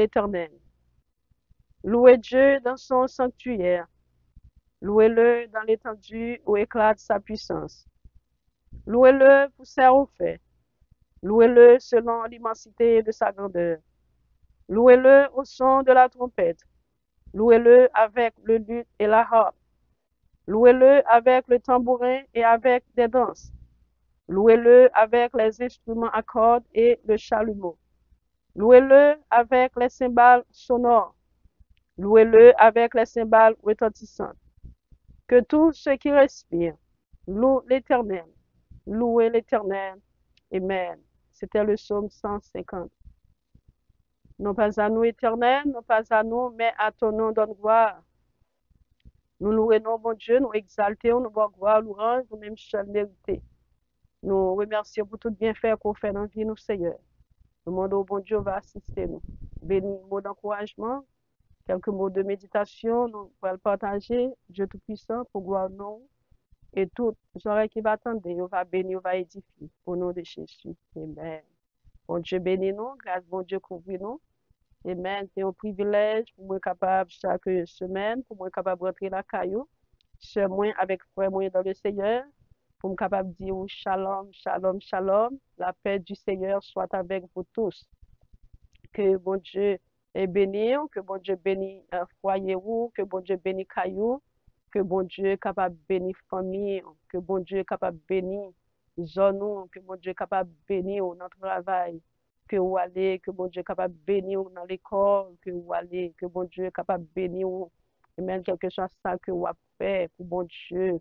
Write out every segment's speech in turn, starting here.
l'Éternel. Louez Dieu dans son sanctuaire. Louez-le dans l'étendue où éclate sa puissance. Louez-le pour ses faits. Louez-le selon l'immensité de sa grandeur. Louez-le au son de la trompette. Louez-le avec le luth et la harpe. Louez-le avec le tambourin et avec des danses. Louez-le avec les instruments à cordes et le chalumeau. Louez-le avec les cymbales sonores. Louez-le avec les cymbales retentissantes. Que tout ce qui respire loue l'Éternel. Louez l'Éternel. Amen. C'était le psaume 150. Non pas à nous, Éternel, non pas à nous, mais à ton nom donne gloire. Nous louons, bon Dieu, nous exaltons, nous voulons gloire, louange, nous-mêmes seul mérité. Nous remercions pour tout bienfait qu'on fait dans la vie, nous, Seigneur. Le monde au bon Dieu va assister nous. Bénis, mots d'encouragement, quelques mots de méditation, nous allons partager, Dieu Tout-Puissant, pour gloire nous. Et toutes les oreilles qui vont attendre, on va bénir, on va édifier. Au nom de Jésus. Amen. Bon Dieu bénis nous, grâce bon Dieu couvre nous. Amen. C'est un privilège pour moi capable chaque semaine, pour moi capable de rentrer la caillou, chez moi avec frère moi dans le Seigneur, pour me capable de dire shalom, shalom, shalom. La paix du Seigneur soit avec vous tous. Que bon Dieu est béni, que bon Dieu bénit foyer ou, que bon Dieu bénit caillou, que bon Dieu est capable de bénir famille, que bon Dieu est capable de bénir zone, que bon Dieu est capable de bénir notre travail, que vous allez, que bon Dieu est capable de bénir dans l'école, que vous allez, que bon Dieu est capable de bénir, et même quelque chose ça que vous avez fait pour bon Dieu.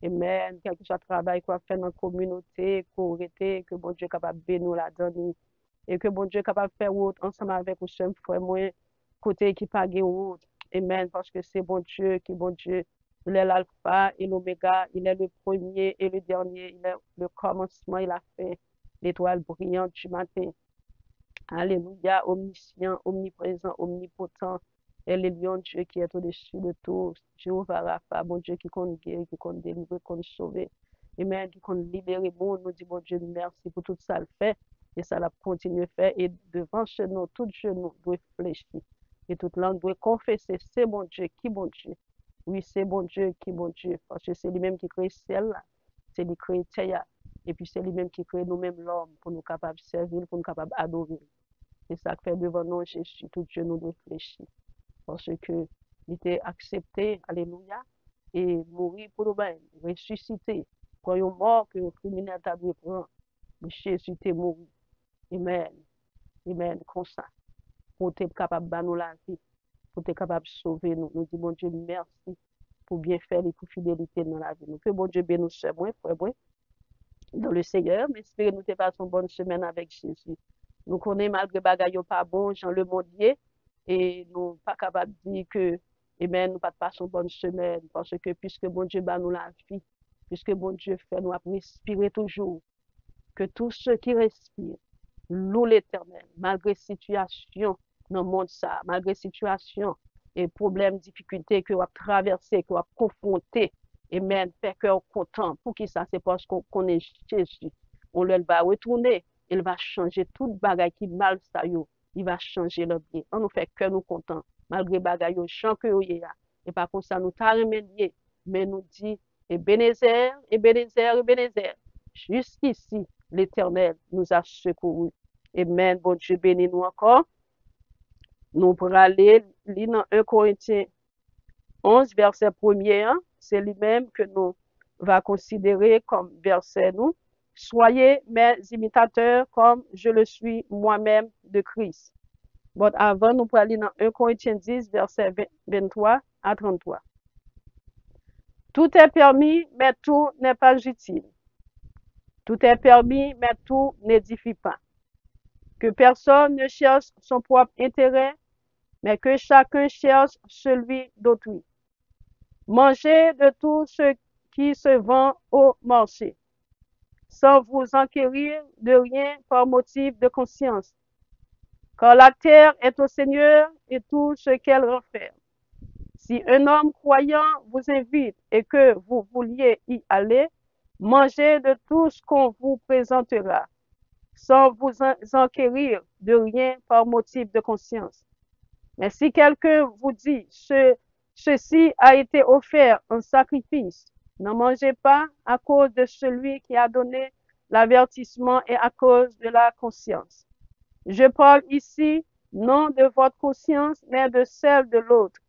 Amen. Quelque chose de travail qu'on a fait dans la communauté, que bon Dieu est capable de bénir la donne. Et que bon Dieu est capable de faire route ensemble avec vous, chers frères, moi, côté qui pague route. Amen. Parce que c'est bon Dieu, qui bon Dieu. Il est l'alpha et l'oméga, il est le premier et le dernier, il est le commencement et la fin, l'étoile brillante du matin. Alléluia, omniscient, omniprésent, omnipotent, et le lion Dieu qui est au-dessus de tout. Jéhovah Rapha, bon Dieu qui compte guérir, qui compte délivrer, qui compte sauver. Amen, qui compte libérer, bon, nous dit bon Dieu, merci pour tout ça le fait, et ça l'a continué à faire, et devant chez nous, tout genou doit fléchir, et toute langue doit confesser, c'est bon Dieu, qui bon Dieu. Oui, c'est bon Dieu, qui bon Dieu, parce que c'est lui-même qui crée ciel là, c'est lui qui crée terre, et puis c'est lui-même qui crée nous-mêmes l'homme, pour nous capables de servir, pour nous capables d'adorer. C'est ça que fait devant nous, Jésus, tout Dieu nous réfléchit. Parce que il était accepté, alléluia, et mourir pour nous, ressuscité. Quand il est mort, que le criminel t'a dû prendre, Jésus était mort. Amen. Amen. Comme ça. Pour être capable de nous la vie, pour être capable de sauver nous. Nous disons, bon Dieu, merci pour bien faire et pour fidélité dans la vie. Nous que bon Dieu bénisse nous, frère, dans le Seigneur, mais espérons nous te passons une bonne semaine avec Jésus. Nous connaissons malgré bagaille pas bon, Jean le mondier, et nous pas capable de dire que, amen, nous pas passer une bonne semaine, parce que puisque bon Dieu bat nous la vie, puisque bon Dieu fait nous respirer toujours, que tous ceux qui respirent louent l'Éternel, malgré situation dans le monde ça, malgré situation et problèmes, difficultés que vous avez traversé, que vous avez confronté, amen, fait cœur content. Pour qui ça? C'est parce qu'on connaît Jésus. On le va retourner, il va changer tout bagage qui mal ça yo. Il va changer le bien. On nous fait cœur nous content, malgré bagage yo, chant que yo y a. Et par contre ça nous t'a remédié, mais nous dit, Ebenezer, Ebenezer, Ebenezer, jusqu'ici, l'Éternel nous a secourus. Amen. Bon Dieu bénis nous encore. Nous pourrons aller lire dans 1 Corinthiens 11, verset 1er. C'est lui-même que nous va considérer comme verset nous. Soyez mes imitateurs comme je le suis moi-même de Christ. Bon, avant, nous pourrons aller dans 1 Corinthiens 10, verset 23 à 33. Tout est permis, mais tout n'est pas utile. Tout est permis, mais tout n'édifie pas. Que personne ne cherche son propre intérêt, mais que chacun cherche celui d'autrui. Mangez de tout ce qui se vend au marché, sans vous enquérir de rien par motif de conscience. Car la terre est au Seigneur et tout ce qu'elle renferme. Si un homme croyant vous invite et que vous vouliez y aller, mangez de tout ce qu'on vous présentera, sans vous enquérir de rien par motif de conscience. Mais si quelqu'un vous dit, ceci a été offert en sacrifice, n'en mangez pas à cause de celui qui a donné l'avertissement et à cause de la conscience. Je parle ici non de votre conscience, mais de celle de l'autre.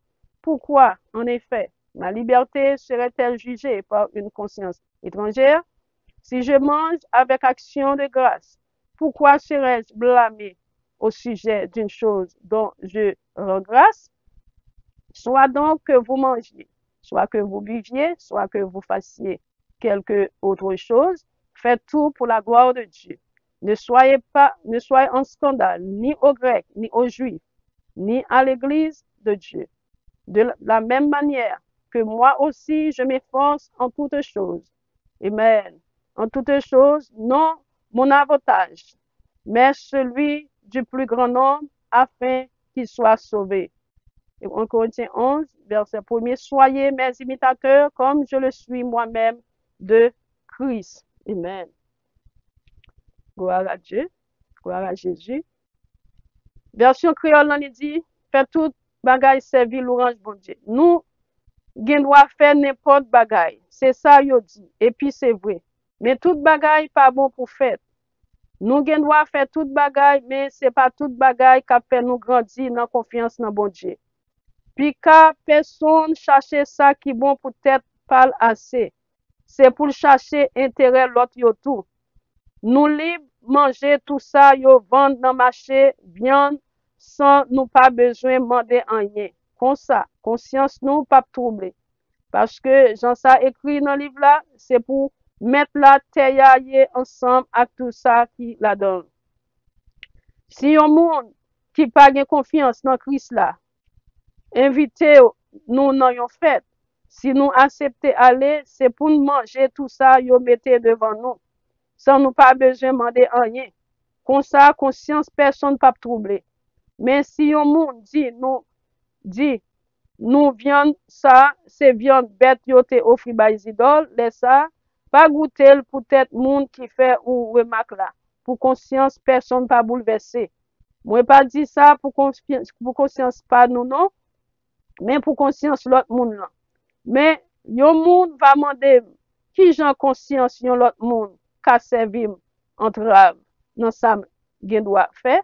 Pourquoi, en effet, ma liberté serait-elle jugée par une conscience étrangère? Si je mange avec action de grâce, pourquoi serais-je blâmé au sujet d'une chose dont je rends grâce? Soit donc que vous mangiez, soit que vous buviez, soit que vous fassiez quelque autre chose, faites tout pour la gloire de Dieu. Ne soyez en scandale, ni aux Grecs, ni aux Juifs, ni à l'Église de Dieu. De la même manière que moi aussi, je m'efforce en toutes choses. Amen. En toutes choses, non mon avantage, mais celui du plus grand nombre, afin qu'il soit sauvé. Et 1 Corinthiens 11, verset 1er, soyez mes imitateurs comme je le suis moi-même de Christ. Amen. Gloire à Dieu. Gloire à Jésus. Version créole, on dit, fait tout bagay servi l'orange bon Dieu. Nous, gen doit faire n'importe bagay. C'est ça, yo dit. Et puis c'est vrai. Mais tout bagay pas bon pour faire. Nous gen doit faire tout bagay, mais c'est pas tout bagay qui fait nous grandir dans confiance dans bon Dieu. Puis ka personne chercher ça qui bon pour tête pas assez. C'est pour chercher intérêt l'autre yo tout. Nous libres manger tout ça yo vendre dans marché viande sans nous pas besoin demander rien. Comme ça, conscience nous pas troubler. Parce que Jean ça écrit dans le livre là, c'est pour mettre la terre ensemble avec tout ça qui la donne. Si un monde qui pas de confiance dans Christ là, invité nous dans une fête, si nous acceptons aller, c'est pour nous manger tout ça, yo mettez devant nous, sans nous pas besoin demander rien. Comme ça, conscience, personne pas troubler. Mais si un monde dit, nous viande ça, c'est viande bête yo te offri par les idoles, laisse ça, pas goûter peut-être monde qui fait ou remarque là. Pour conscience, personne pas bouleversé. Moi pas dit ça pour conscience pas nous non, mais pour conscience l'autre monde là. Mais yon monde va demander qui j'en conscience yon l'autre monde qu'a servi entrave dans ça gen doit faire.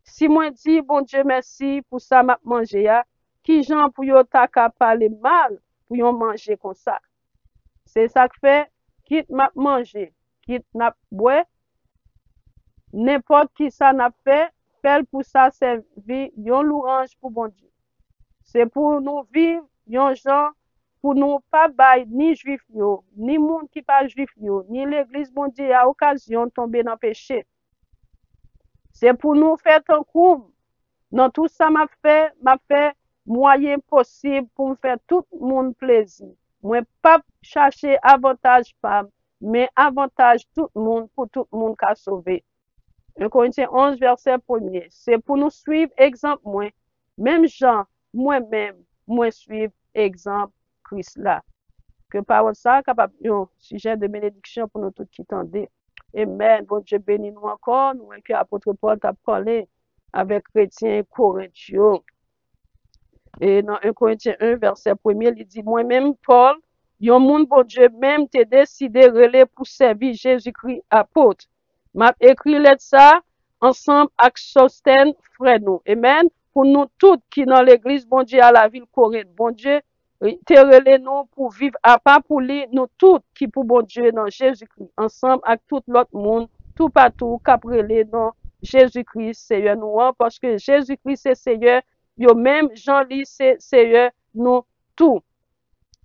Si moi dis bon Dieu merci pour ça m'a manger ya, qui j'en pour yon ta ka parler mal pour yon manger comme ça. C'est ça que fait quitte m'a manger, quitte n'a boire, n'importe qui ça n'a fait pour ça servir yon louange pour bon Dieu. C'est pour nous vivre yon gens pour nous pas bail ni juif yo, ni monde qui pas juif yo, ni l'église bon Dieu à occasion de tomber dans le péché. C'est pour nous faire un coup. Dans tout ça m'a fait moyen possible pour me faire tout le monde plaisir. Moi pas chercher avantage pas, mais avantage tout le monde pour tout le monde qui a sauvé. 1 Corinthiens 11 verset 1er. C'est pour nous suivre exemple moi, même Jean, moi-même, moi suivre exemple Christ là. Que parole ça capable un sujet de bénédiction pour nous tous qui tendez. Amen. Bon Dieu bénit nous encore. Nous que apôtre Paul t'a parlé avec chrétiens corinthiens. Et dans 1 Corinthiens 1 verset 1er, il dit moi-même Paul, yon moun bon Dieu même t'ai décidé relais pour servir Jésus-Christ apôtre. M'a écrit lettre ça ensemble avec Sostène frère nous. Amen. Pour nous tous qui dans l'église bon Dieu à la ville Corinthe. Bon Dieu te relais nous pour vivre à part pour lui, nous tous qui pour bon Dieu dans Jésus-Christ, ensemble avec tout l'autre monde, tout partout, qu'après dans Jésus-Christ, Seigneur nous, parce que Jésus-Christ c'est Seigneur, yo même Jean-Lis c'est Seigneur nous tout.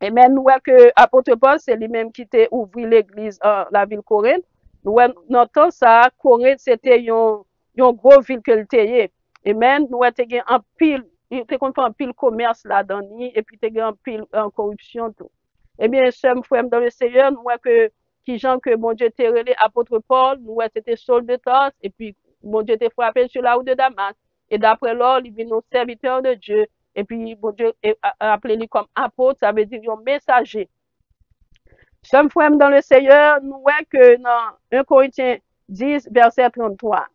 Et même nous que apôtre Paul c'est lui-même qui t'a ouvert l'église la ville Corinthe. Nous notons ça, Corinthe c'était une gros ville que le et même nous avons un pile il te compte un pile commerce là-dedans, et puis te un pile en corruption tout. Eh bien, chers frères dans le Seigneur, nous voyons que, qui gens que mon Dieu t'a relé apôtre Paul, nous voyons c'était Saul de Tarse, et puis mon Dieu t'a frappé sur la route de Damas, et d'après lors, il vient nos serviteurs de Dieu, et puis mon Dieu a appelé lui comme apôtre, ça veut dire un messager. Chers frères dans le Seigneur, nous voyons que dans 1 Corinthiens 10, verset 33,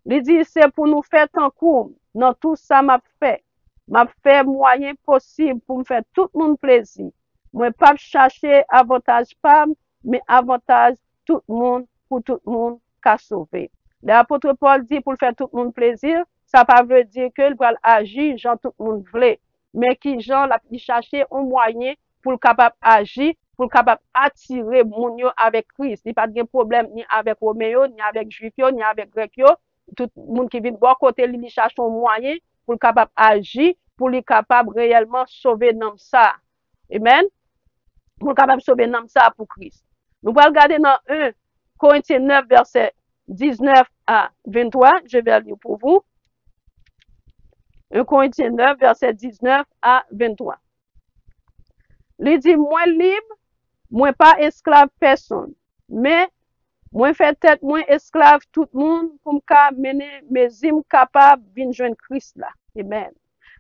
il dit, c'est pour nous faire tant coup, dans tout ça m'a fait. m'a fait moyen possible pour me faire tout le monde plaisir. Moi, pas chercher avantage pas, mais avantage tout le monde pour tout le monde qu'a sauvé. L'apôtre Paul dit pour faire tout le monde plaisir, ça pas veut dire qu'il va agir genre tout le monde veut, mais qui genre la chercher un moyen pour le capable agir, pour le capable attirer moun yo avec Christ. Il pas de problème ni avec Roméo, ni avec Juif ni avec Grec tout le monde qui vient de bon côté, il cherche un moyen pour le capable agir, pour le capable réellement sauver nom ça. Amen. Pour le capable sauver nom ça pour Christ. Nous allons regarder dans 1 Corinthiens 9, verset 19 à 23. Je vais lire pour vous. 1 Corinthiens 9, verset 19 à 23. Il dit, moi libre, moi pas esclave personne, mais moi fait tête, moi esclave tout le monde pour me mener mes hymnes capables de joindre Christ là. Amen.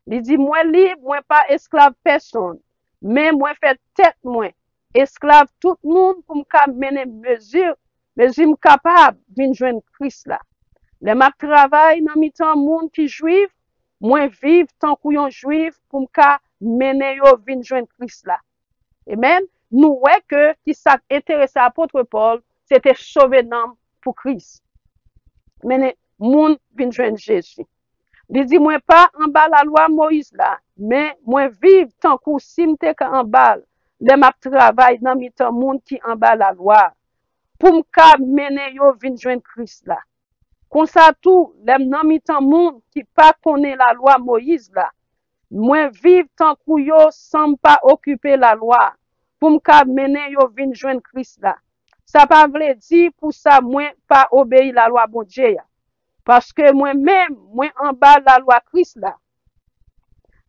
Il dit, moi libre, moi pas esclave personne, mais moi fait tête, moi esclave tout le monde pour me mener mes hymnes capables de joindre Christ là. Les m'a travail dans mi-temps monde qui juif, moi vive tant qu'on juif pour me mener yo vinn joindre Christ là. Amen. Nous voyons que qui s'intéressait à l'apôtre Paul, c'était sauver l'âme pour Christ. Mais moun vinn joindre Jésus. Il dit, moi pas en bas la loi Moïse là, mais moi vive tant que si m'te en bas, les m'a travail dans mi temps monde qui en bas la loi, pour m'ka mener yo vinn joindre Christ là. Comme ça tout, les dans mi temps monde qui pas connaît la loi Moïse là, moi vive tant que yo sans pas occuper la loi, pour m'ka mener yo vinn joindre Christ là. Ça pas veut dire pour ça moi pas obéir la loi bon Dieu. Parce que moi-même, moi en bas la loi Christ là,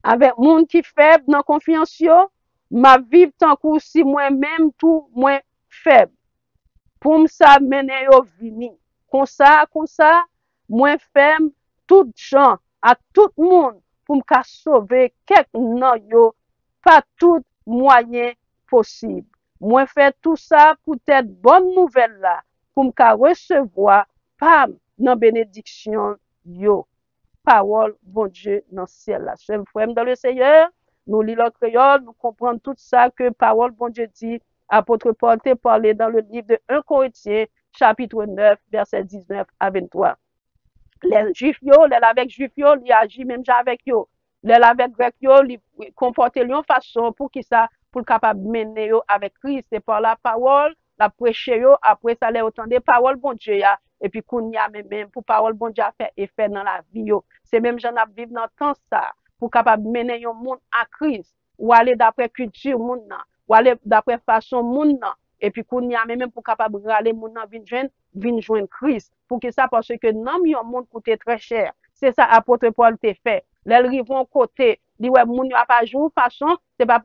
avec monde qui faible dans confiance yo, m'a vivre tant que si moi-même tout moi faible. Pour me ça mener yo vini. Comme ça, moi ferme tout gens, à tout monde pour me sauver quelque nan yo, pas tout moyen possible. Moi fait tout ça pour être bonne nouvelle là, pour me recevoir pam dans bénédiction yo. Parole, bon Dieu, dans le ciel là. Chers frères dans le Seigneur, nous lisons le créole, nous comprenons tout ça que parole, bon Dieu dit, apôtre Paul t'a parlé dans le livre de 1 Corinthiens, chapitre 9, verset 19 à 23. Les Juifs yo, les avec Juifs yo, ils agissent même avec yo. Les avec Grec yo, ils comportent de façon pour qui ça, pour capable mener yo avec Christ, c'est par la parole, la prêcher yo, après ça les autant des paroles, bon Dieu ya. Et puis qu'on y a même pour parole bon Dieu a fait effet dans la vie yo. C'est même j'en a vivre dans temps ça pour capable mener yon monde à Christ ou aller d'après culture monde nan, ou aller d'après façon monde nan. Et puis qu'on y a même pour capable râler monde nan vinn joindre Christ. Pour que ça parce que non yon monde coûte très cher. C'est ça apôtre Paul te fait. Les rivons côté, dit ouais moun yo a pas jour façon, c'est pas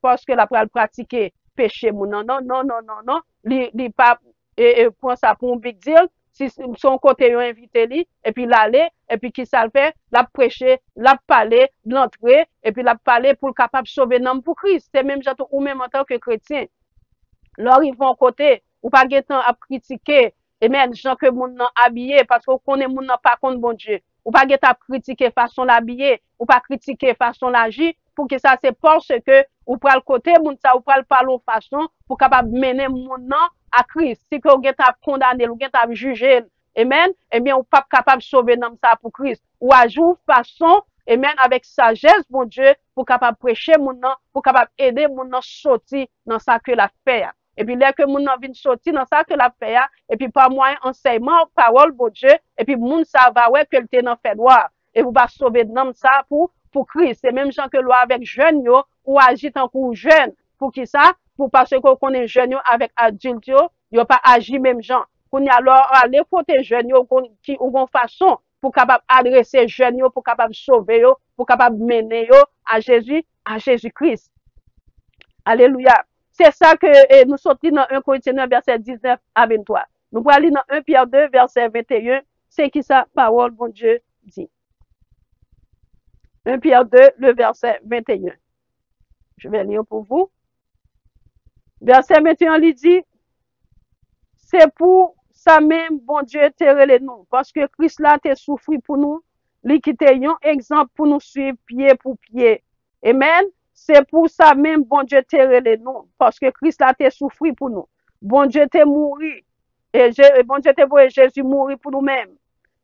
parce que la pral pratiquer péché moun non, li pas et prend ça pour un big deal. Si son côté yon invité li, et puis l'aller, et puis qui ça le fait, la prêcher, la parler, l'entrer, et puis la parler pour le capable sauver l'homme pour Christ. C'est même j'attends ou même en tant que chrétien. Lors ils vont côté, ou pas temps à critiquer, et même gens que moun nan habillé, parce qu'on connaît moun nan pas contre bon Dieu. Ou pas à critiquer façon l'habiller, ou pas critiquer façon l'agir, pour que ça c'est parce que, ou pral côté moun ça, ou pral parler façon, pour capable mener moun nan à Christ. Si que vous êtes condamné, vous êtes jugé, amen, eh bien, vous pas capable de sauver dans ça pour Christ. Ou à jour façon, amen, avec sagesse, bon Dieu, pour capable prêcher mon nom, pour capable aider mon nom sortir dans ça que la fait. Et puis, là que mon nom vient sortir dans ça que la fait, et puis par moyen enseignement, parole, bon Dieu, et puis moun ça va ouais que le ténant fait droit. Et vous va sauver dans ça pour Christ. C'est même gens que loi avec jeunes yo, ou agit en coup jeune. Pour qui ça? Pour parce qu'on connaît jeunes avec adultes yo pas agi même gens. Qu'on y alors aller côté jeunes yo qui ou gon façon pour capable adresser jeunes yo pour capable sauver yo, pour capable mener yo à Jésus-Christ. Alléluia. C'est ça que nous sortis dans 1 Corinthiens 9 verset 19 à 23. Nous allons aller dans 1 Pierre 2 verset 21, c'est qui ça parole bon Dieu dit. 1 Pierre 2 le verset 21. Je vais lire pour vous. Verset 21, il dit, c'est pour ça même, bon Dieu, te relé nous, parce que Christ là te souffri pour nous, li kite yon exemple pour nous suivre pied pour pied. Amen. C'est pour ça même, bon Dieu te relé nous, parce que Christ a te souffri pour nous. Bon Dieu te mouri, et bon Dieu te voye Jésus mourir pour nous-mêmes.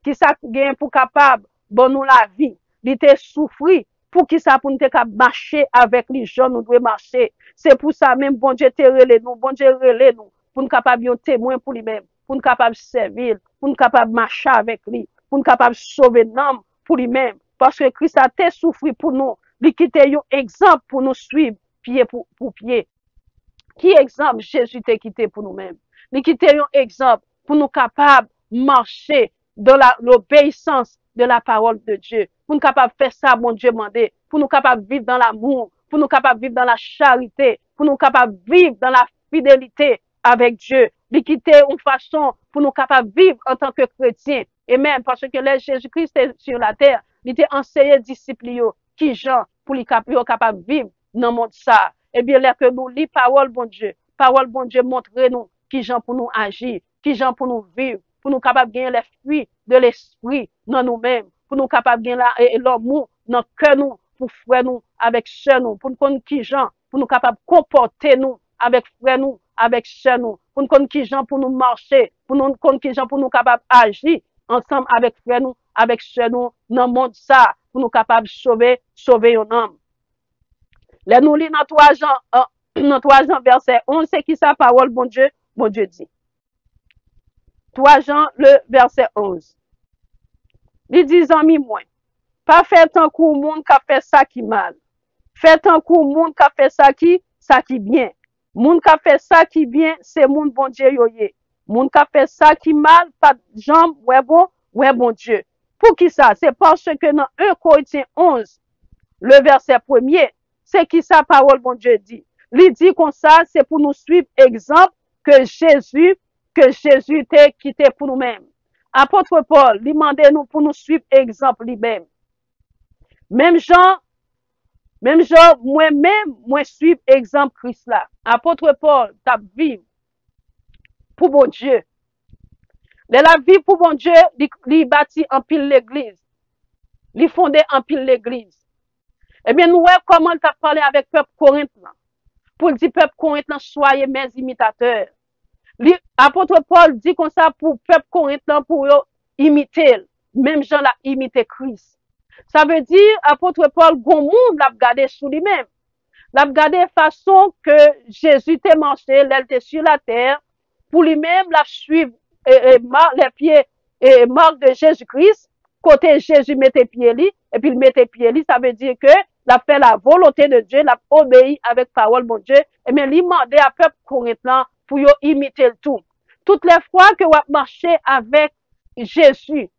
Qui ça gagne pour capable, bon nous la vie. Il te souffri, pour qui ça pour nous capable marcher avec les gens, nous devons marcher. C'est pour ça même, bon Dieu te relé nous, bon Dieu relé nous, pour nous capable yon témoin pour lui-même, pour nous capable servir, pour nous capable marcher avec lui, pour nous capable sauver l'homme pour lui-même. Parce que Christ a te souffri pour nous. Il quitte un exemple pour nous suivre pied pour pied. Qui exemple Jésus t'a quitté pour nous-mêmes? Il quitte un exemple pour nous capables de marcher dans l'obéissance de la parole de Dieu. Pour nous capables de faire ça, mon Dieu mandé. Pour nous capables de vivre dans l'amour. Pour nous capables de vivre dans la charité. Pour nous capables de vivre dans la fidélité avec Dieu. Il quitte une façon pour nous capables de vivre en tant que chrétiens. Et même parce que là, Jésus-Christ est sur la terre, il était enseigné disciples qui gens pour les capables de vivre dans le monde ça. Eh bien, là que nous lis parole bon Dieu montre nous qui gens pour nous agir, qui gens pour nous vivre, pour nous capables de gagner les fruits de l'esprit dans nous-mêmes, pour nous capables de gagner l'amour dans le cœur nous, pour frère nous, avec sœur nous, pour nous connaître qui gens, pour nous capables de comporter nous, avec frère nous, avec sœur nous, pour nous connaître qui gens pour nous marcher, pour nous connaître qui gens pour nous capables d'agir ensemble avec frère nous, avec sœur nous, dans le monde ça, pour nous capables de sauver un homme. Là, nous lisons dans 3 Jean, verset 11, c'est qui sa parole, bon Dieu dit. 3 Jean, le verset 11. Il dit, amis, moi, pas faire tant coup monde qui fait ça qui mal. Fait tant coup monde qui fait ça qui bien. Monde qui fait ça qui bien, c'est monde bon Dieu yoye. Monde qui fait ça qui mal, pas de jambes, ouais bon Dieu. Pour qui ça? C'est parce que dans 1 Corinthiens 11, le verset 1er, c'est qui sa parole, bon Dieu dit. Il dit comme ça, c'est pour nous suivre exemple que Jésus t'a quitté pour nous-mêmes. Apôtre Paul, il demandait nous pour nous suivre exemple lui-même. Même Jean, moi suivre exemple Christ là. Apôtre Paul, t'as vivre pour bon Dieu. La vie pour bon Dieu, il bâtit en pile l'église. Il fondé en pile l'église. Eh bien, nous voyons comment tu as parlé avec le peuple corinthien. Pour dire peuple corinthien, soyez mes imitateurs. L'apôtre Paul dit comme ça pour peuple corinthien pour imiter. Même Jean l'a imité Christ. Ça veut dire, apôtre Paul, bon monde l'a regardé sous lui-même. L'a regardé façon que Jésus t'a marché, elle était sur la terre. Pour lui-même, l'a suivre les pieds et marque de Jésus-Christ. Côté Jésus mettait pied lui, et puis il mettait pied lui, ça veut dire que l'a fait la volonté de Dieu, l'a obéi avec parole bon Dieu, et bien, il demandait à peuple corinthien pour imiter le tout. Toutes les fois que vous marchez avec Jésus,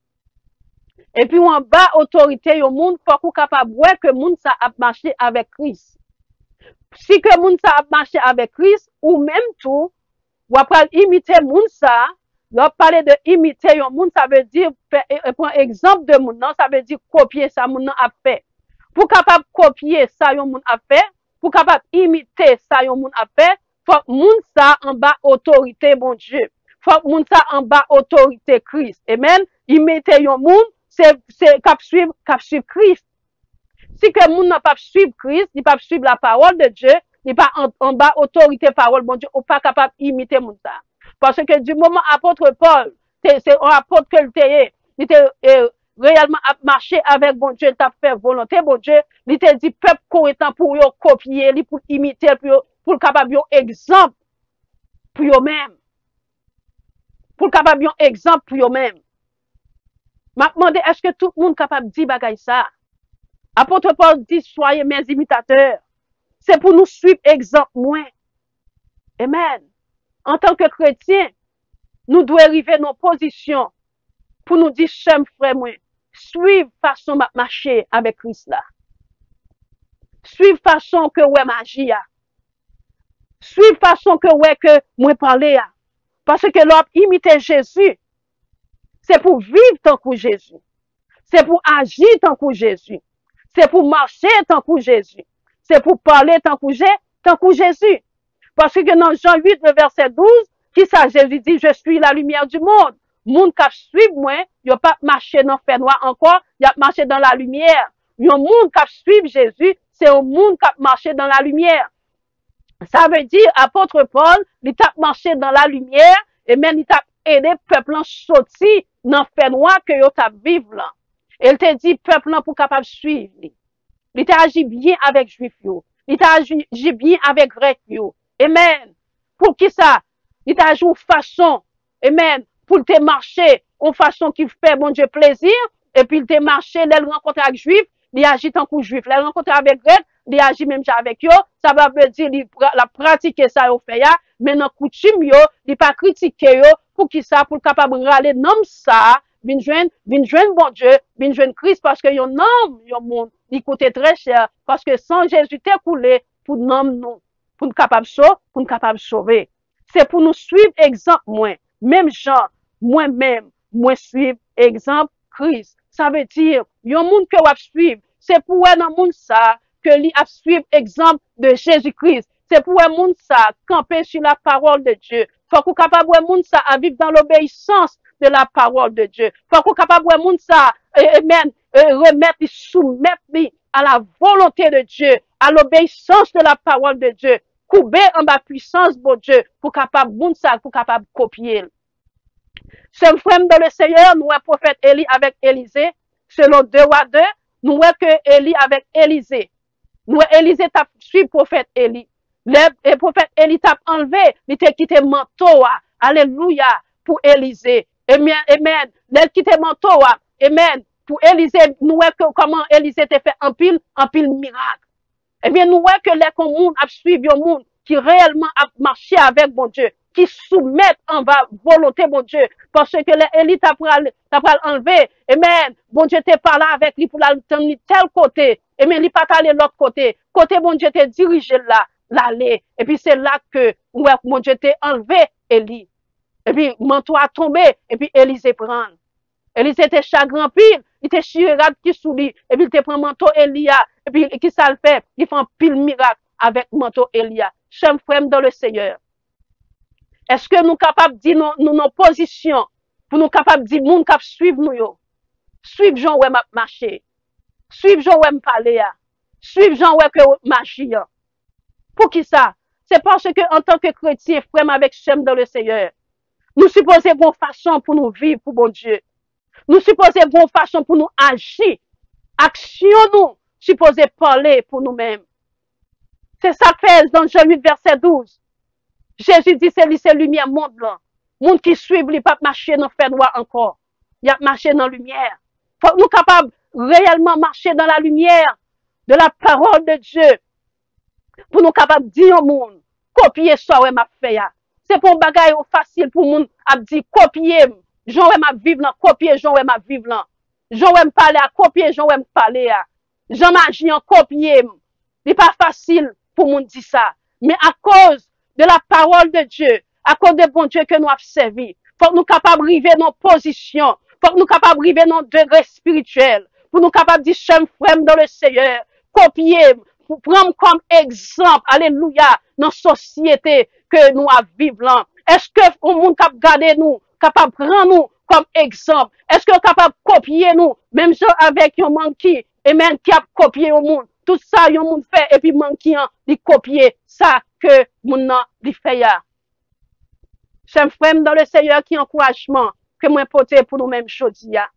et puis on bat autorité au monde, faut qu'on capable voir que monde ça a marché avec Christ. Si que monde ça a marché avec Christ, ou même tout, ou après imiter monde ça, là, parler de imiter un monde, ça veut dire, prendre exemple de monde, non, ça veut dire copier ça, monde a fait. Pour capable copier ça, un monde a fait, pour capable imiter ça, un monde a fait, faut que monde ça en bas autorité, bon Dieu. Faut que monde ça en bas autorité Christ. Amen. Imiter un monde, c'est cap suivre Christ. Si que monde n'a pas suivre Christ, il pas suivre la parole de Dieu, il pas en bas autorité parole, bon Dieu, ou pas capable imiter monde ça. Parce que du moment apôtre Paul, c'est un apôtre que il était réellement marché avec bon Dieu, il t'a fait volonté, bon Dieu, il t'a dit peuple corétant pour copier, pour imiter, pour capable un exemple pour eux-mêmes. Pour capable un exemple pour eux-mêmes. M'a demandé, est-ce que tout le monde est capable de dire bagay ça? Apôtre Paul dit, soyez mes imitateurs. C'est pour nous suivre exemple moins. Amen. En tant que chrétiens, nous devons arriver à nos positions pour nous dire, chum frère moi, suivre façon de marcher avec Christ là. Suivre façon que ouais magie a. Suivre façon que ouais que moi parler a. Parce que l'homme imiter Jésus, c'est pour vivre tant que Jésus. C'est pour agir tant que Jésus. C'est pour marcher tant que Jésus. C'est pour parler tant que Jésus. Parce que dans Jean 8, le verset 12, qui ça, Jésus dit, je suis la lumière du monde. Moun kap suivre moi, yo pas marcher dans fait noir encore, y a marché dans la lumière. Yon moun kap suivre Jésus, c'est un monde kap marcher dans la lumière. Ça veut dire, apôtre Paul, il t'a marché dans la lumière, et même il t'a aidé peuple en sorti dans fait noir que yo t'a vivre là. Il te dit peuple là pour capable suivre. Il t'a agi bien avec juif yo. Il t'a agi bien avec grec yo. Amen. Pour qui ça? Il t'a agi une façon. Amen. Pour te marcher une façon qui fait bon Dieu plaisir, et puis il te marché, il rencontre avec juif, il agit en coup juif. Il rencontre avec grec, il agit même avec yo. Ça veut dire, il la pratiquer ça yo fait ya, mais dans coutume yo, il pas critiquer yo, pour qui ça, pour capable râler nom ça, vin joindre bon Dieu, vin joindre Christ, parce que yon nom, yon monde, il coûte très cher, parce que sans Jésus t'est coulé, pour nom nous, pour nous capable sauver. C'est pour nous suivre exemple moi, même Jean, moi-même, moi suivre exemple Christ. Ça veut dire, yon monde que wap suivre, c'est pour un monde ça, que li a suivre exemple de Jésus-Christ. C'est pour un monde ça, camper sur la parole de Dieu. Faut qu'on capable un monde ça à vivre dans l'obéissance de la parole de Dieu. Faut qu'on capable un monde ça, amen, remettre, soumettre à la volonté de Dieu, à l'obéissance de la parole de Dieu. Couper en bas puissance, bon Dieu, pour capable monde ça, pour capable copier. Ce frère dans le Seigneur, nous, prophète Élie avec Élisée, selon 2 rois 2, nous, que Élie avec Élisée. Nous, Élisée t'a suivi prophète Élie. Le prophète Élie t'a enlevé, il t'a quitté manteau, alléluia, pour Élisée. Amen, amen. Il quitté manteau, amen, pour Élisée, nous, que comment Élisée t'a fait un pile miracle. Eh bien, nous, que les communes a suivi un monde qui réellement a marché avec bon Dieu, qui soumettent en volonté, bon Dieu, parce que les élites t'as pral enlever, amen, bon Dieu t'es parlé avec lui pour la tenir tel côté, amen, il pas allé l'autre côté, bon Dieu t'es dirigé là, l'aller, et puis c'est là que, ouais, bon Dieu t'es enlevé, Élie, et puis, manteau a tombé, et puis Élisée prend. Élisée était chagrin pile, il était chirade qui sous lui, et puis il te prend manteau Elia, et puis qui ça le fait? Il fait un pile miracle avec manteau Elia. Chers frères dans le Seigneur. Est-ce que nous capables de dire nos positions, pour nous capables de dire, moun cap suivre nous yo? Suivre Jean ouais m'a marché. Suivre Jean ouais m'parler ya. Suivre Jean ouais que marcher ya. Pour qui ça? C'est parce que en tant que chrétien, frère avec chème dans le Seigneur, nous supposons bonne façon pour nous vivre pour bon Dieu. Nous supposons bonne façon pour nous agir. Action nous, supposons parler pour nous-mêmes. C'est ça fait dans Jean 8, verset 12. Jésus dit, c'est lumière monde là. Monde qui suit, il pas marcher dans le fait noir encore. Il a marché dans la lumière. Faut nous capables réellement marcher dans la lumière de la parole de Dieu. Pour nous capables dire au monde, copier ça ouais m'a fait ya. C'est pour bagay facile pour monde à dire copier. Jean ouais m'a vivre là, copier Jean ouais m'a vivre là. Jean ouais me parler à copier Jean ouais me parler à. Jean m'agit en copier. C'est pas facile pour monde dire ça. Mais à cause de la parole de Dieu, à cause de bon Dieu que nous avons servi, faut que nous capables de arriver dans position, faut que nous capables de arriver dans degré spirituel, pour nous capables de dire, chers frères dans le Seigneur, copier, pour prendre comme exemple, alléluia, dans la société que nous vivons là. Est-ce que le monde capable de garder nous, capable de prendre nous comme exemple? Est-ce que capable de copier nous, même si avec un monde qui, et même qui a copié au monde? Tout ça, yon moun fait, et puis manqué, il copier ça que moun nan li fait ya. Chers frères dans le Seigneur, qui encouragement que moi porter pour nous-mêmes choses ya.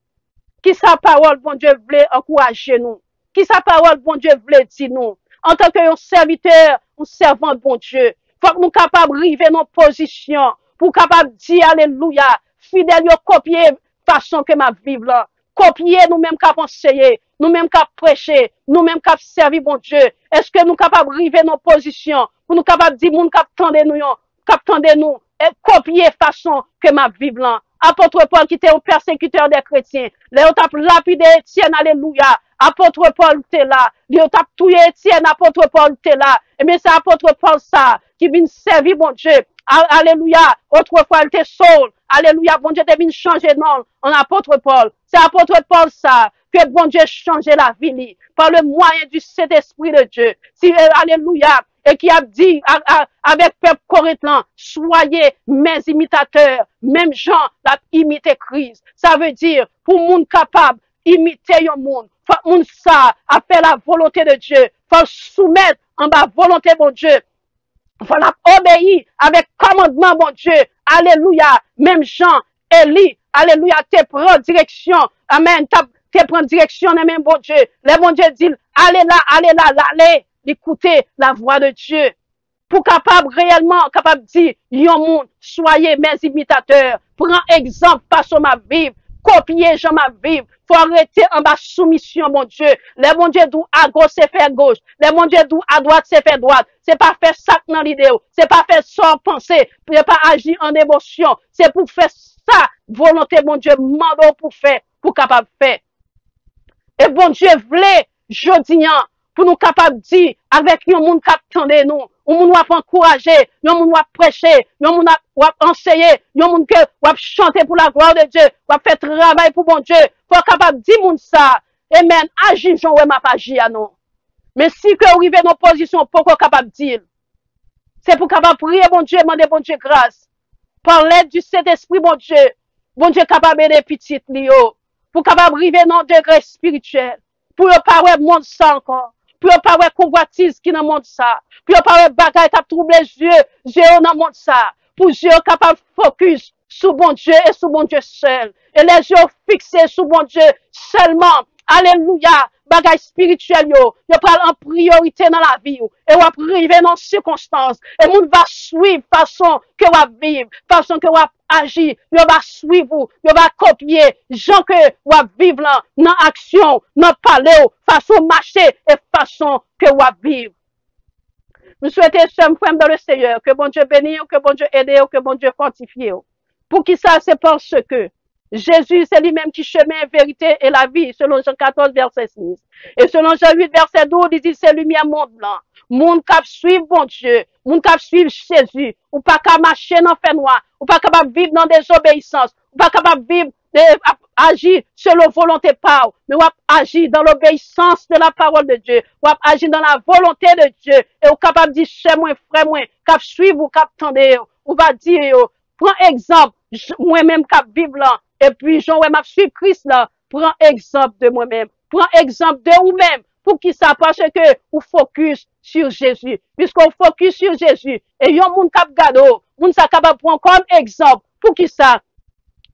Qui sa parole, bon Dieu, voulait encourager nous. Qui sa parole, bon Dieu, voulait dire nous. En tant que un serviteur, un servant de bon Dieu, faut que nous capables arriver dans position, pour capable dire, alléluia, fidèle yo copier façon que ma vivre là. Copier nous-mêmes qu'à conseiller, nous-mêmes qu'à prêcher, nous-mêmes qu'à servir bon Dieu. Est-ce que nous capables de arriver dans nos positions pour nous capables de dire, moun qu'à tendez nous, et copier façon que ma vivre là. Apôtre Paul qui était un persécuteur des chrétiens. Léo t'a lapidé Étienne, alléluia. Apôtre Paul t'es là. Léo t'a tué Étienne, apôtre Paul t'es là. Et bien c'est apôtre Paul ça, qui vient servir bon Dieu. Alléluia. Autrefois, il était Saul. Alléluia. Bon Dieu, t'es venu changer non, en apôtre Paul. C'est apôtre Paul ça, que bon Dieu change la vie, par le moyen du Saint-Esprit de Dieu. Si, alléluia. et qui a dit avec peuple Corinthien, soyez mes imitateurs, même Jean l'a imité Christ. Ça veut dire, pour monde capable, imiter un monde, faut monde ça, à faire la volonté de Dieu, faut soumettre en bas volonté de Dieu. Faut obéir avec commandement, mon Dieu. Alléluia. Même Jean, Élie, alléluia, te prend direction. Amen. Te prend direction, même bon Dieu. Le bon Dieu dit, allez là, allez. Écoutez la voix de Dieu. Pour capable réellement, capable de dire, yon monde, soyez mes imitateurs. Prends exemple, façon ma vivre. Copier, j'en ma vivre. Faut arrêter en bas soumission, mon Dieu. Les bon Dieu d'où à gauche, c'est faire gauche. Les bon Dieu d'où à droite, c'est faire droite. C'est pas faire ça dans l'idée. C'est pas faire sans penser. C'est pas agir en émotion. C'est pour faire ça, volonté, mon Dieu, mando pour faire, pour capable faire. Et bon Dieu, voulait, jodi, pour nous capable dire, avec un monde qui attendait nous, un monde qui va encourager, un monde qui va prêcher, un monde qui va enseigner, un monde qui va chanter pour la gloire de Dieu, va faire travail pour bon Dieu, faut capable dire monde ça. Amen. Agis, j'en ouais, ma pas à non. Mais si que arrive dans position, pourquoi capable dire? C'est pour capable prier, bon Dieu, demander bon Dieu grâce. Par l'aide du Saint-Esprit, bon Dieu capable d'aider petit Lio. Pour capable arriver dans un degré spirituel. Pour ne pas avoir monde ça encore. Pour ne pas avoir convoitise qui dans le monde ça. Pour ne pas avoir bagaille qui a troublé Dieu dans le monde ça. Pour Dieu capable focus sur bon Dieu et sur bon Dieu seul. Et les yeux fixés sur bon Dieu seulement. Alléluia. Bagay spirituel yo parle en priorité dans la vie yo. Et va arriver dans circonstances. Et moun va suivre façon que va vivre, façon que va agir. Yo va suivre, yo va copier. Gens que va vivre là, dans action, dans parler, façon marcher et façon que va vivre. Nous souhaitons, chers frères dans le Seigneur, que bon Dieu bénisse, que bon Dieu aide, que bon Dieu fortifie. Pour qui ça, c'est parce que Jésus, c'est lui-même qui chemin, vérité et la vie, selon Jean 14, verset 6. Et selon Jean 8, verset 12, il dit, c'est lumière monde blanc. Moun kap suivre bon Dieu, moun kap suivre Jésus, ou pas qu'à marcher dans fait noir, ou pas capable vivre dans désobéissance, ou pas capable vivre, agir selon volonté par, mais ou agir dans l'obéissance de la parole de Dieu, ou agir dans la volonté de Dieu, et ou capable de dire, chez moi, frère moi, kap suivre ou kap tendre, ou va dire, prends exemple, moi-même kap vivre là, et puis, Jean, ouais, m'a suivi Christ là. Prends exemple de moi-même. Prends exemple de vous-même. Pour qui ça? Parce que, vous focus sur Jésus. Puisqu'on focus sur Jésus. Et yon moun kap gado. Moun sa capable prendre comme exemple. Pour qui ça?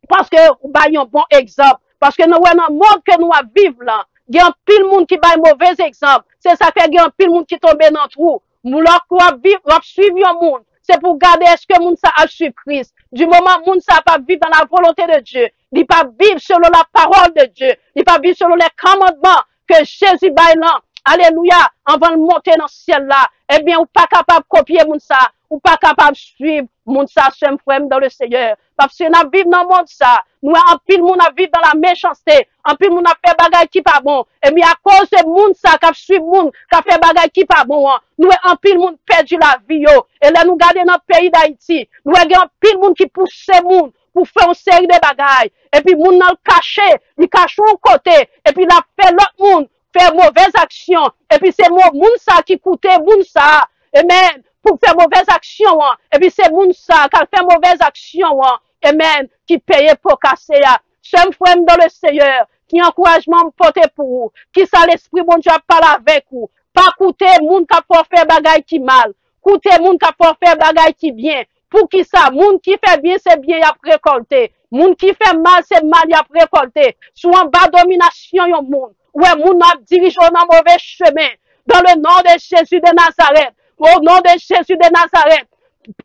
Parce que, vous baillez un bon exemple. Parce que nous, dans le monde que nous vivons là, il y a un pile monde qui baille mauvais exemple. C'est ça fait qu'il y a un pile monde qui tombe dans le trou. Moulak va suivre un monde. C'est pour garder est-ce que moun sa a suivi Christ. Du moment moun sa pas vivre dans la volonté de Dieu, il pas vivre selon la parole de Dieu, il pas vivre selon les commandements que Jésus baille là. Alléluia, avant de monter dans ce ciel là, eh bien, ou pas capable de copier moun sa, ou pas capable de suivre moun sa, chers frères dans le Seigneur. Parce que nous vivons dans le monde ça, nous en pile moun a vivre dans la méchanceté, en pile moun a fait bagay qui pas bon, et bien à cause de moun ça, qui suit moun, qui fait bagay qui pas bon, nous en pile moun perdu la vie yo, et là nous gardons dans le pays d'Haïti, nous en pile moun qui pousse ces moun, pour faire une série de bagailles, et puis moun nan le caché, il cache un côté, et puis il a fait l'autre moun, faire mauvaise action, et puis c'est moun ça qui coûtait moun ça, amen, pour faire mauvaise action, et puis c'est moun ça qui fait mauvaise action, amen, qui paye pour casser ya. Chers frères dans le Seigneur, qui encouragement me porter pour vous, qui ça l'esprit bon Dieu parle avec vous, pas coûter moun qui pour faire bagaille qui mal, coûter moun qui pour faire bagaille qui bien, pour qui ça, moun qui fait bien c'est bien y a récolté, moun qui fait mal c'est mal y a récolté, sous en bas domination yon moun, ouais moun a dirigé dans mauvais chemin, dans le nom de Jésus de Nazareth, au nom de Jésus de Nazareth,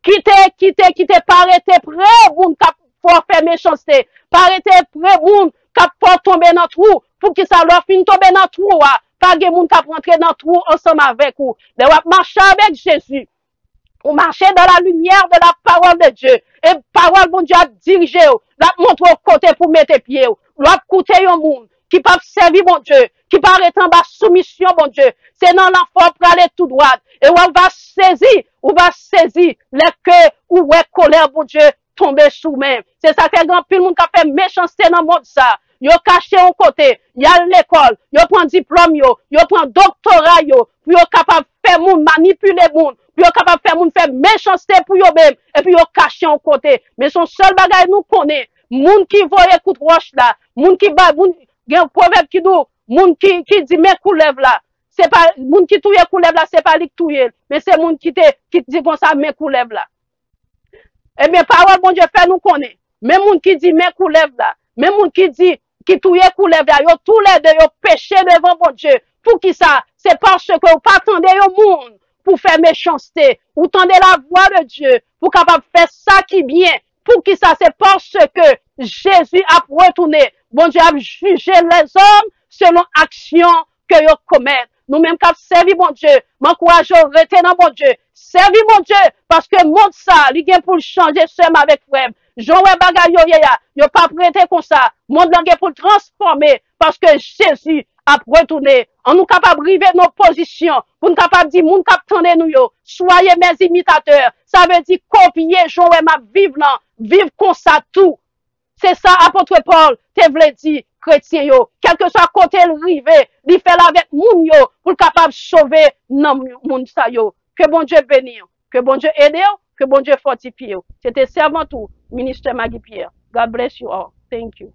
quittez, pas arrêter prêt, moun qui pour faire méchanceté, pas arrêter prêt, moun qui pour tomber dans trou, pour qui ça leur fin tomber dans trou, pas de moun qui rentrer dans trou ensemble avec vous, de marcher avec Jésus. Ou marcher dans la lumière de la parole de Dieu. Et parole, bon Dieu, a dirigé, la montre au côté pour mettre pied. L'autre côté, un monde qui peut servir, bon Dieu, qui peut arrêter en bas soumission, bon Dieu. C'est dans l'enfant pour aller tout droit. Et on va saisir le cœur ou ouais colère, bon Dieu, tomber sous même. C'est ça que grand pile monde qui a fait méchanceté dans le monde ça. Yo caché au côté, y a l'école, yo prend diplôme yo prend doctorat yo, pour yo capable faire moun, manipuler moun, puis yo capable faire moun faire méchanceté pour yo même, et puis yo cacher en côté. Mais son seul bagage nous connaît, moun qui voye coup de roche là, moun qui ba, moun, gen un proverbe qui dit, moun qui dit mes coulèves là, c'est pas, moun qui touye coulève là, c'est pas lui qui touye, mais c'est moun qui dit comme ça mes coulèves là. Eh bien, parole, bon Dieu, fait nous connaît. Même moun qui dit mes coulèves là, même moun qui dit, qui touye coulève là, yo tous les deux, yo péché devant bon Dieu. Pour qui ça? C'est parce que vous pas attendez au monde pour faire méchanceté. Vous tendez la voix de Dieu pour capable faire ça qui bien. Pour qui ça? C'est parce que Jésus a retourné. Bon Dieu a jugé les hommes selon action que ils commettent. Nous-mêmes qui servi bon Dieu, m'encourage à rester dans bon Dieu. Servi bon Dieu, parce que monde ça, il vient pour changer seul avec frère. Jean bagay yo pas prêté comme ça. Monde là pour le transformer, parce que Jésus a retourné. On nous capable de river nos positions, pour nous capable de dire, moun kap tande nous yo, soyez mes imitateurs. Ça veut dire copier Jean m'a vivre là, vivre comme ça tout. C'est ça, apôtre Paul, te vle dit, chrétien yo, quel que soit côté le rive, li fait avec moun yo, pour capable sauver nan moun sa yo. Que bon Dieu bénisse, que bon Dieu aide, que bon Dieu fortifie. C'était servant tout, ministre Maggie Pierre. God bless you all. Thank you.